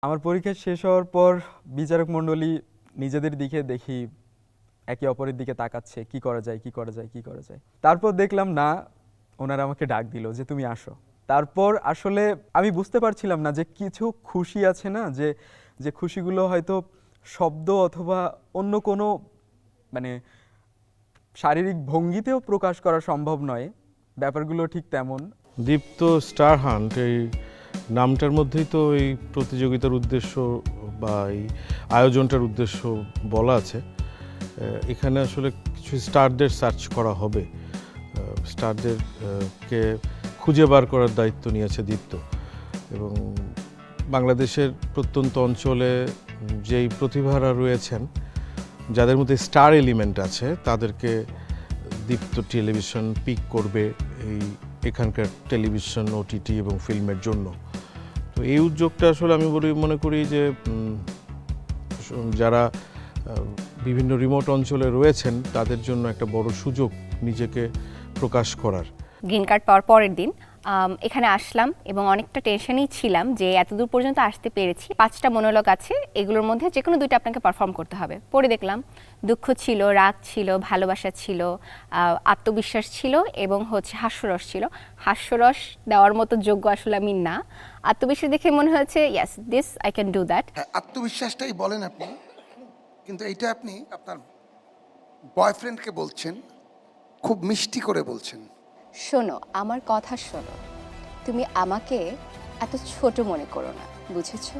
আমার পরীক্ষা শেষ হওয়ার পর বিচারক মণ্ডলী নিজেদের দিকে দেখি একে অপরের দিকে তাকাচ্ছে, কি করা যায় কি করা যায় কি করা যায়। তারপর দেখলাম না, ওনারা আমাকে ডাক দিল যে তুমি আসো। তারপর আসলে আমি বুঝতে পারছিলাম না যে কিছু খুশি আছে না, যে যে খুশিগুলো হয়তো শব্দ অথবা অন্য কোনো মানে শারীরিক ভঙ্গিতেও প্রকাশ করা সম্ভব নয়, ব্যাপারগুলো ঠিক তেমন। দীপ্ত স্টার হান্ট, এই নামটার মধ্যেই তো এই প্রতিযোগিতার উদ্দেশ্য বা এই আয়োজনটার উদ্দেশ্য বলা আছে। এখানে আসলে কিছু স্টারদের সার্চ করা হবে, স্টারদের কে খুঁজে বার করার দায়িত্ব নিয়েছে দীপ্ত। এবং বাংলাদেশের প্রত্যন্ত অঞ্চলে যেই প্রতিভারা রয়েছেন, যাদের মধ্যে স্টার এলিমেন্ট আছে, তাদেরকে দীপ্ত টেলিভিশন পিক করবে এখানকার টেলিভিশন, ওটিটি এবং ফিল্মের জন্য। তো এই উদ্যোগটা আসলে আমি মনে করি যে যারা বিভিন্ন রিমোট অঞ্চলে রয়েছেন তাদের জন্য একটা বড় সুযোগ নিজেকে প্রকাশ করার। গ্রিন কার্ড পাওয়ার পরের দিন এখানে আসলাম এবং অনেকটা টেনশনেই ছিলাম যে এতদূর পর্যন্ত আসতে পেরেছি। 5টা মনোলগ আছে, এগুলোর মধ্যে যে কোনো 2টা আপনাকে পারফর্ম করতে হবে। পড়ে দেখলাম দুঃখ ছিল, রাগ ছিল, ভালোবাসা ছিল, আত্মবিশ্বাস ছিল এবং হাস্যরস ছিল। হাস্যরস দেওয়ার মতো যোগ্য আসলে আমি না। আত্মবিশ্বাস দেখে মনে হয়েছে yes, this I can do that. আত্মবিশ্বাসটাই বলেন আপনি, কিন্তু এইটা আপনি আপনার বয়ফ্রেন্ডকে বলছেন, খুব মিষ্টি করে বলছেন। শোনো, আমার কথা শোনো, তুমি আমাকে এত ছোট মনে করো না, বুঝেছো?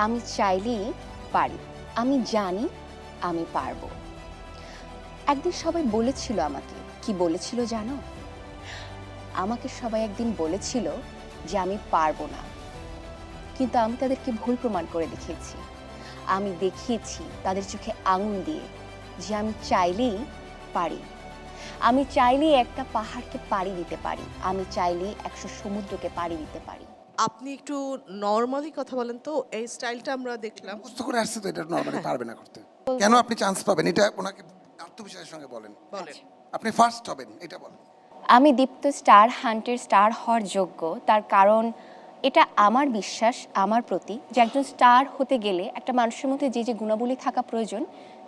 আমি চাইলেই পারি, আমি জানি আমি পারবো। একদিন সবাই বলেছিল আমাকে, কি বলেছিল জানো? আমাকে সবাই একদিন বলেছিল যে আমি পারবো না, কিন্তু আমি তাদেরকে ভুল প্রমাণ করে দেখিয়েছি। আমি দেখিয়েছি তাদের চোখে আঙুল দিয়ে যে আমি চাইলেই পারি। আমি চাইলেই একটা পাহাড়কে পাড়ি দিতে পারি, আমি চাইলেই 100 সমুদ্রকে পাড়ি দিতে পারি। আপনি একটু নরমালি কথা বলেন তো, এই স্টাইলটা আমরা দেখলাম। বুঝতে করে আসছে তো এটা নরমালি পারবে না করতে। কেন আপনি চান্স পাবেন এটা ওনাকে আত্মবিশ্বাসের সঙ্গে বলেন। আপনি ফার্স্ট হবেন এটা বলেন। আমি দীপ্ত স্টার হান্টের স্টার হওয়ার যোগ্য, তার কারণ এটা আমার বিশ্বাস আমার প্রতি যে একজন স্টার হতে গেলে একটা মানুষের মধ্যে যে যে গুণাবলী থাকা প্রয়োজন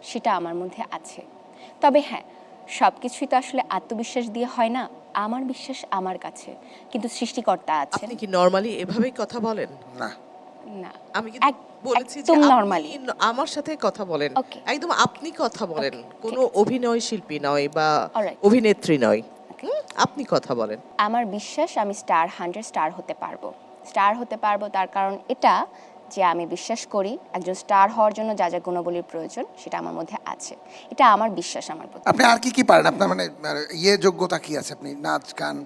সেটা আমার মধ্যে আছে। তবে হ্যাঁ, সব কিছুই তো আসলে আত্মবিশ্বাস দিয়ে হয় না। আমার বিশ্বাস আমার কাছে, কিন্তু সৃষ্টিকর্তা আছে। আপনি কি নরমালি এভাবেই কথা বলেন? না না, আমি কিন্তু বলেছি যে একদম আপনি নরমালি আমার সাথে কথা বলেন, Okay. একদম আপনি কথা বলেন, Okay, কোনো ঠিক আছে। অভিনয় শিল্পী নয় বা Alright. অভিনেত্রী নয়। আপনি কথা বলেন। আমার বিশ্বাস আমি স্টার হান্ড্রেড স্টার হতে পারবো। স্টার হতে পারবো তার কারণ এটা যে আমি বিশ্বাস করি একজন স্টার হওয়ার জন্য যা যা গুণাবলীর প্রয়োজন সেটা আমার মধ্যে আছে। এটা আমার বিশ্বাস আমার প্রতি। আপনি আর কি কি পারেন? আপনার মানে যোগ্যতা কি আছে? আপনি নাচ, গান,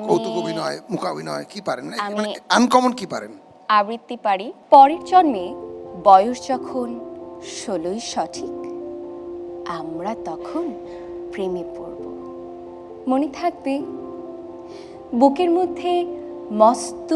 কৌতুক অভিনয়, মূকাভিনয় কি পারেন? মানে আনকমন কি পারেন? আবৃত্তি পারি। পরের জন্মে বয়স যখন 16ই সঠিক, আমরা তখন প্রেমে পড়ব। মনে থাকবে বুকের মধ্যে মস্ত